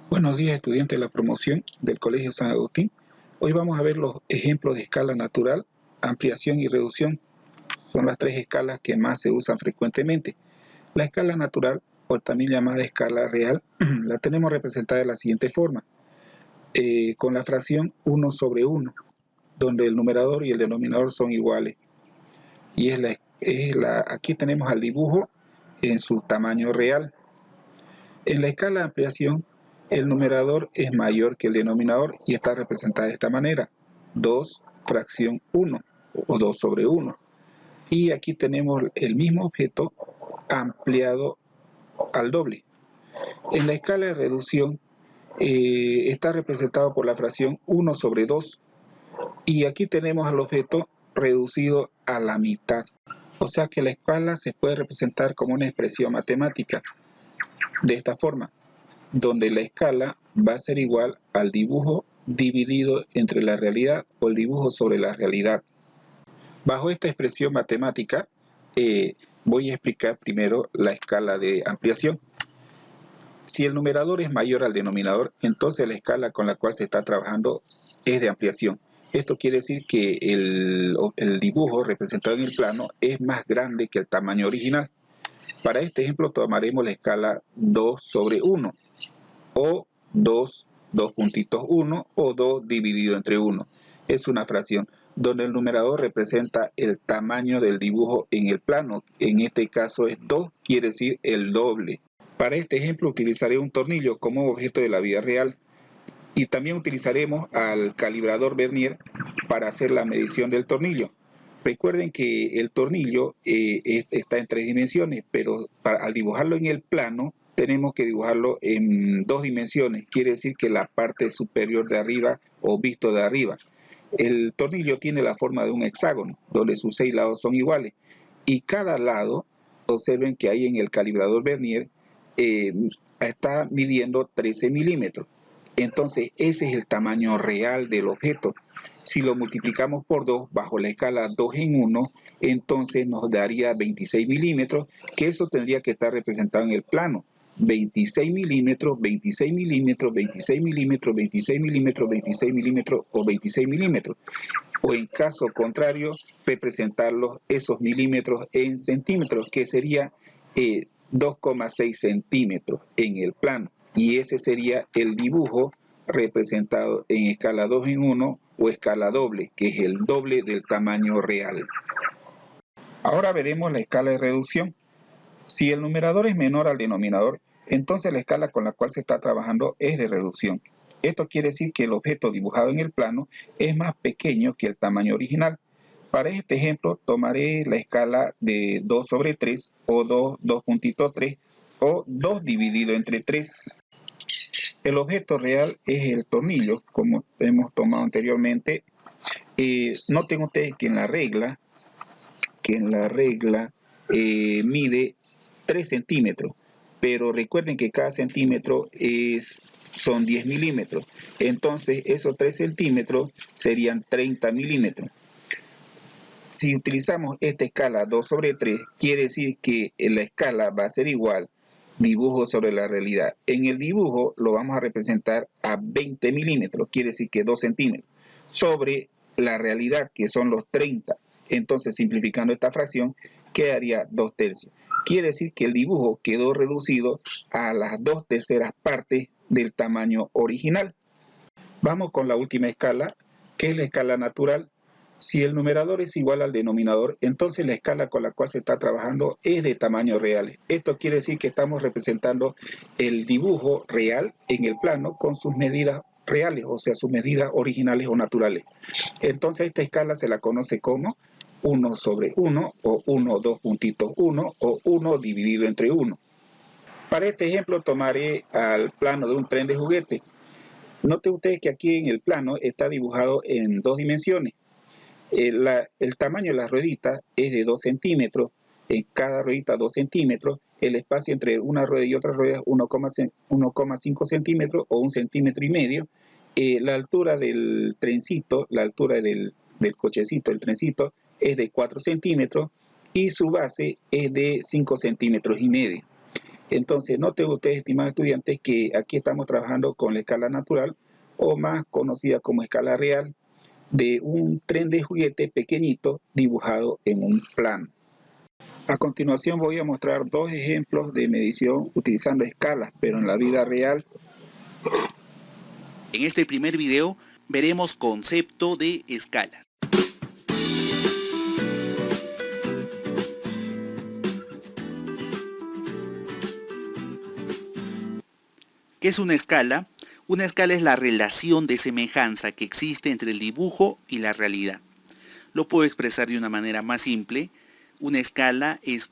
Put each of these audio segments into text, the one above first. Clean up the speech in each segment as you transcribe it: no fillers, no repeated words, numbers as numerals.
Buenos días, estudiantes de la promoción del Colegio San Agustín. Hoy vamos a ver los ejemplos de escala natural, ampliación y reducción. Son las tres escalas que más se usan frecuentemente. La escala natural, o también llamada escala real, la tenemos representada de la siguiente forma, con la fracción 1 sobre 1, donde el numerador y el denominador son iguales. Y aquí tenemos al dibujo en su tamaño real. En la escala de ampliación, el numerador es mayor que el denominador y está representada de esta manera, 2 fracción 1 o 2 sobre 1. Y aquí tenemos el mismo objeto ampliado al doble. En la escala de reducción está representado por la fracción 1 sobre 2 y aquí tenemos al objeto reducido a la mitad. O sea que la escala se puede representar como una expresión matemática de esta forma, donde la escala va a ser igual al dibujo dividido entre la realidad o el dibujo sobre la realidad. Bajo esta expresión matemática voy a explicar primero la escala de ampliación. Si el numerador es mayor al denominador, entonces la escala con la cual se está trabajando es de ampliación. Esto quiere decir que el dibujo representado en el plano es más grande que el tamaño original. Para este ejemplo tomaremos la escala 2 sobre 1 o 2 puntitos 1 o 2 dividido entre 1. Es una fracción donde el numerador representa el tamaño del dibujo en el plano. En este caso es 2, quiere decir el doble. Para este ejemplo utilizaré un tornillo como objeto de la vida real y también utilizaremos al calibrador vernier para hacer la medición del tornillo. Recuerden que el tornillo está en 3 dimensiones, pero al dibujarlo en el plano tenemos que dibujarlo en 2 dimensiones, quiere decir que la parte superior de arriba o visto de arriba. El tornillo tiene la forma de un hexágono, donde sus 6 lados son iguales, y cada lado, observen que ahí en el calibrador vernier, está midiendo 13 milímetros. Entonces ese es el tamaño real del objeto. Si lo multiplicamos por 2 bajo la escala 2 en 1, entonces nos daría 26 milímetros, que eso tendría que estar representado en el plano. 26 milímetros, 26 milímetros, 26 milímetros, 26 milímetros, 26 milímetros o 26 milímetros. O en caso contrario, representarlos esos milímetros en centímetros, que sería 2,6 centímetros en el plano. Y ese sería el dibujo representado en escala 2 en 1 o escala doble, que es el doble del tamaño real. Ahora veremos la escala de reducción. Si el numerador es menor al denominador, entonces la escala con la cual se está trabajando es de reducción. Esto quiere decir que el objeto dibujado en el plano es más pequeño que el tamaño original. Para este ejemplo tomaré la escala de 2 sobre 3 o 2.3 o 2 dividido entre 3. El objeto real es el tornillo, como hemos tomado anteriormente. Noten ustedes que en la regla mide 3 centímetros, pero recuerden que cada centímetro son 10 milímetros. Entonces esos 3 centímetros serían 30 milímetros. Si utilizamos esta escala 2 sobre 3, quiere decir que la escala va a ser igual dibujo sobre la realidad. En el dibujo lo vamos a representar a 20 milímetros, quiere decir que 2 centímetros, sobre la realidad, que son los 30. Entonces, simplificando esta fracción, quedaría 2 tercios. Quiere decir que el dibujo quedó reducido a las 2 terceras partes del tamaño original. Vamos con la última escala, que es la escala natural. Si el numerador es igual al denominador, entonces la escala con la cual se está trabajando es de tamaño real. Esto quiere decir que estamos representando el dibujo real en el plano con sus medidas reales, o sea, sus medidas originales o naturales. Entonces esta escala se la conoce como 1 sobre 1 o 1, 2.1 o 1 dividido entre 1. Para este ejemplo tomaré al plano de un tren de juguete. Noten ustedes que aquí en el plano está dibujado en 2 dimensiones. El tamaño de la ruedita es de 2 centímetros, en cada ruedita 2 centímetros, el espacio entre una rueda y otra rueda es 1,5 centímetros o 1,5 centímetros. La altura del trencito, la altura del cochecito, el trencito, es de 4 centímetros y su base es de 5,5 centímetros. Entonces, noten ustedes, estimados estudiantes, que aquí estamos trabajando con la escala natural, o más conocida como escala real, de un tren de juguete pequeñito dibujado en un plano. A continuación voy a mostrar dos ejemplos de medición utilizando escalas, pero en la vida real. En este primer video veremos concepto de escala. ¿Qué es una escala? Una escala es la relación de semejanza que existe entre el dibujo y la realidad. Lo puedo expresar de una manera más simple. Una escala es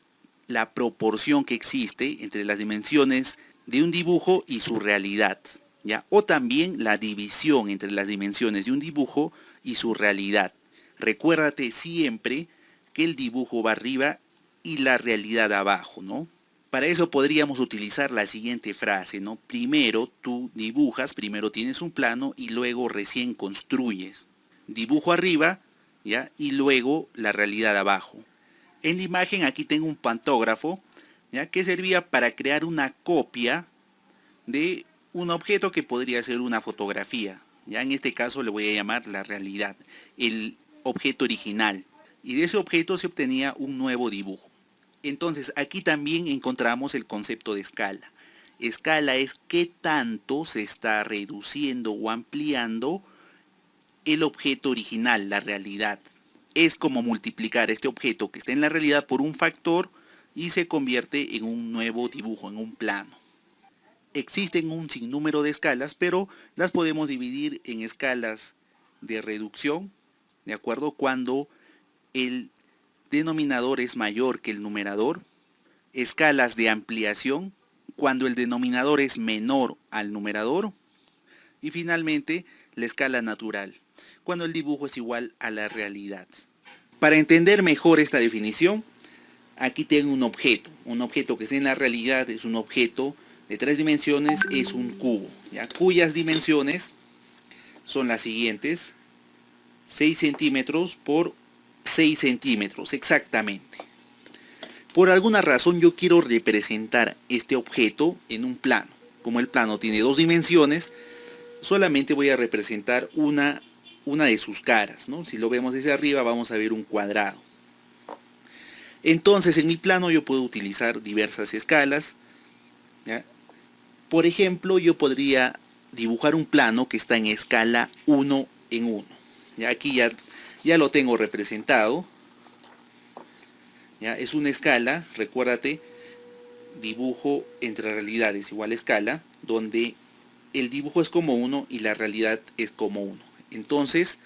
la proporción que existe entre las dimensiones de un dibujo y su realidad, ¿ya? O también la división entre las dimensiones de un dibujo y su realidad. Recuérdate siempre que el dibujo va arriba y la realidad abajo, ¿no? Para eso podríamos utilizar la siguiente frase, ¿no? Primero tú dibujas, primero tienes un plano y luego recién construyes. Dibujo arriba, ¿ya? Y luego la realidad abajo. En la imagen aquí tengo un pantógrafo, ¿ya? Que servía para crear una copia de un objeto que podría ser una fotografía. Ya en este caso le voy a llamar la realidad, el objeto original. Y de ese objeto se obtenía un nuevo dibujo. Entonces aquí también encontramos el concepto de escala. Escala es qué tanto se está reduciendo o ampliando el objeto original, la realidad. Es como multiplicar este objeto que está en la realidad por un factor y se convierte en un nuevo dibujo, en un plano. Existen un sinnúmero de escalas, pero las podemos dividir en escalas de reducción, ¿de acuerdo? Cuando el denominador es mayor que el numerador. Escalas de ampliación, cuando el denominador es menor al numerador. Y finalmente, la escala natural, cuando el dibujo es igual a la realidad. Para entender mejor esta definición, aquí tengo un objeto que está en la realidad es un objeto de 3 dimensiones, es un cubo, ¿ya? Cuyas dimensiones son las siguientes: 6 centímetros por 6 centímetros, exactamente. Por alguna razón yo quiero representar este objeto en un plano. Como el plano tiene 2 dimensiones, solamente voy a representar una de sus caras, ¿no? Si lo vemos desde arriba vamos a ver un cuadrado. Entonces en mi plano yo puedo utilizar diversas escalas, ¿ya? Por ejemplo, yo podría dibujar un plano que está en escala 1 en 1. ¿Ya? Aquí ya lo tengo representado. ¿Ya? Es una escala, recuérdate, dibujo entre realidades igual escala, donde el dibujo es como 1 y la realidad es como 1. Entonces,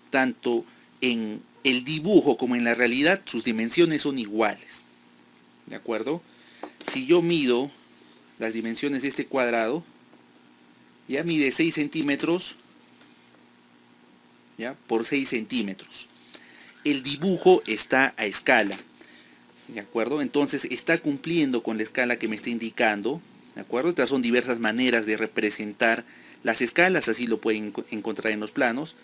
tanto en el dibujo como en la realidad, sus dimensiones son iguales. ¿De acuerdo? Si yo mido las dimensiones de este cuadrado, ya mide 6 centímetros, ¿ya? Por 6 centímetros. El dibujo está a escala. ¿De acuerdo? Entonces está cumpliendo con la escala que me está indicando. ¿De acuerdo? Estas son diversas maneras de representar las escalas, así lo pueden encontrar en los planos.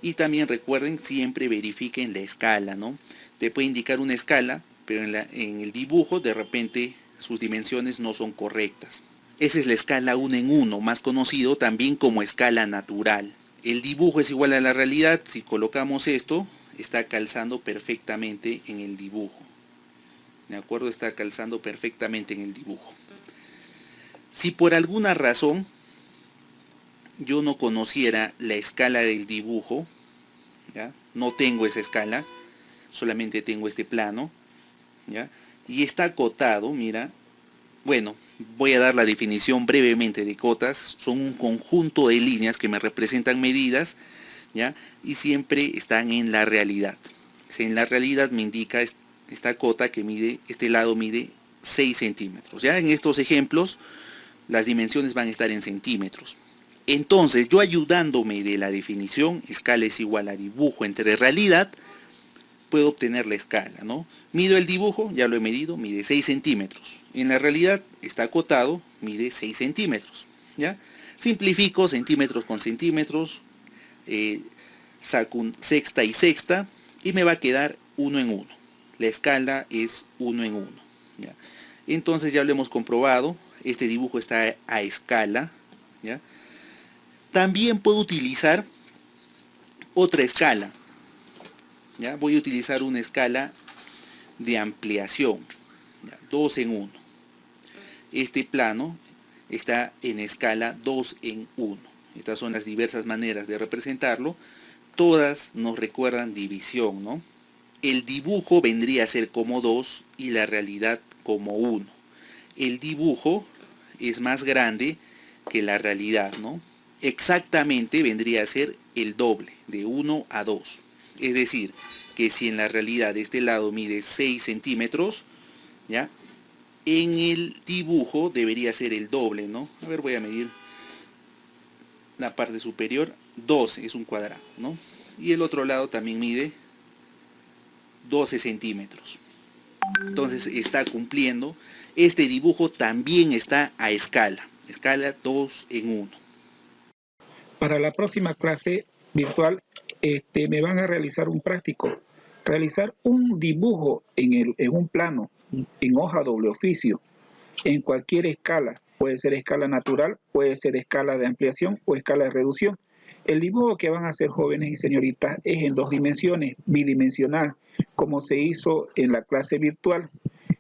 Y también recuerden, siempre verifiquen la escala, ¿no? Te puede indicar una escala, pero en el dibujo de repente sus dimensiones no son correctas. Esa es la escala 1 en 1, más conocido también como escala natural. El dibujo es igual a la realidad. Si colocamos esto, está calzando perfectamente en el dibujo. ¿De acuerdo? Está calzando perfectamente en el dibujo. Si por alguna razón yo no conociera la escala del dibujo, ¿ya? No tengo esa escala, solamente tengo este plano, ¿ya? Y está acotado, mira. Bueno, voy a dar la definición brevemente de cotas. Son un conjunto de líneas que me representan medidas, ¿ya? Y siempre están en la realidad. En la realidad me indica esta cota que mide, este lado mide 6 centímetros. Ya en estos ejemplos las dimensiones van a estar en centímetros. Entonces yo, ayudándome de la definición, escala es igual a dibujo entre realidad, puedo obtener la escala, ¿no? Mido el dibujo, ya lo he medido, mide 6 centímetros. En la realidad está acotado, mide 6 centímetros. ¿Ya? Simplifico centímetros con centímetros, saco un sexta y sexta y me va a quedar 1 en 1. La escala es 1 en 1. ¿Ya? Entonces ya lo hemos comprobado, este dibujo está a escala, ¿ya? También puedo utilizar otra escala, ¿ya? Voy a utilizar una escala de ampliación, ¿ya? 2 en 1. Este plano está en escala 2 en 1. Estas son las diversas maneras de representarlo. Todas nos recuerdan división, ¿no? El dibujo vendría a ser como 2 y la realidad como 1. El dibujo es más grande que la realidad, ¿no? Exactamente vendría a ser el doble, de 1 a 2. Es decir, que si en la realidad este lado mide 6 centímetros, ¿ya? En el dibujo debería ser el doble, ¿no? A ver, voy a medir la parte superior. 12 es un cuadrado, ¿no? Y el otro lado también mide 12 centímetros. Entonces está cumpliendo. Este dibujo también está a escala 2 en 1. Para la próxima clase virtual me van a realizar un práctico. Realizar un dibujo en un plano, en hoja doble oficio, en cualquier escala. Puede ser escala natural, puede ser escala de ampliación o escala de reducción. El dibujo que van a hacer jóvenes y señoritas es en 2 dimensiones, bidimensional, como se hizo en la clase virtual.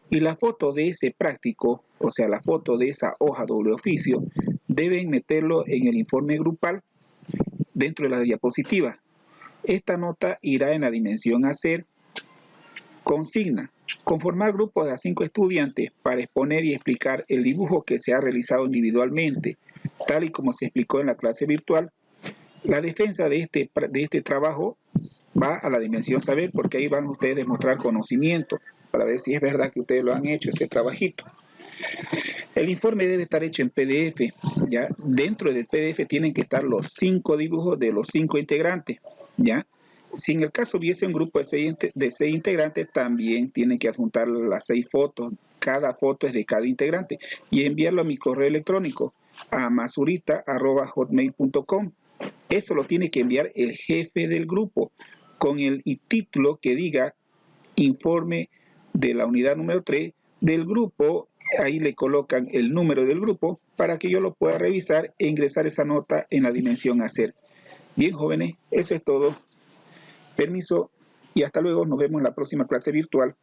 Y la foto de ese práctico, o sea, la foto de esa hoja doble oficio, deben meterlo en el informe grupal dentro de la diapositiva. Esta nota irá en la dimensión hacer. Consigna: conformar grupos de 5 estudiantes para exponer y explicar el dibujo que se ha realizado individualmente, tal y como se explicó en la clase virtual. La defensa de este trabajo va a la dimensión saber, porque ahí van ustedes a demostrar conocimiento, para ver si es verdad que ustedes lo han hecho, ese trabajito. El informe debe estar hecho en PDF, ¿ya? Dentro del PDF tienen que estar los 5 dibujos de los 5 integrantes, ¿ya? Si en el caso hubiese un grupo de 6 integrantes, también tienen que adjuntar las 6 fotos. Cada foto es de cada integrante. Y enviarlo a mi correo electrónico, a masurita@hotmail.com. Eso lo tiene que enviar el jefe del grupo, con el título que diga informe de la unidad número 3 del grupo. Ahí le colocan el número del grupo para que yo lo pueda revisar e ingresar esa nota en la dimensión hacer. Bien, jóvenes, eso es todo. Permiso y hasta luego. Nos vemos en la próxima clase virtual.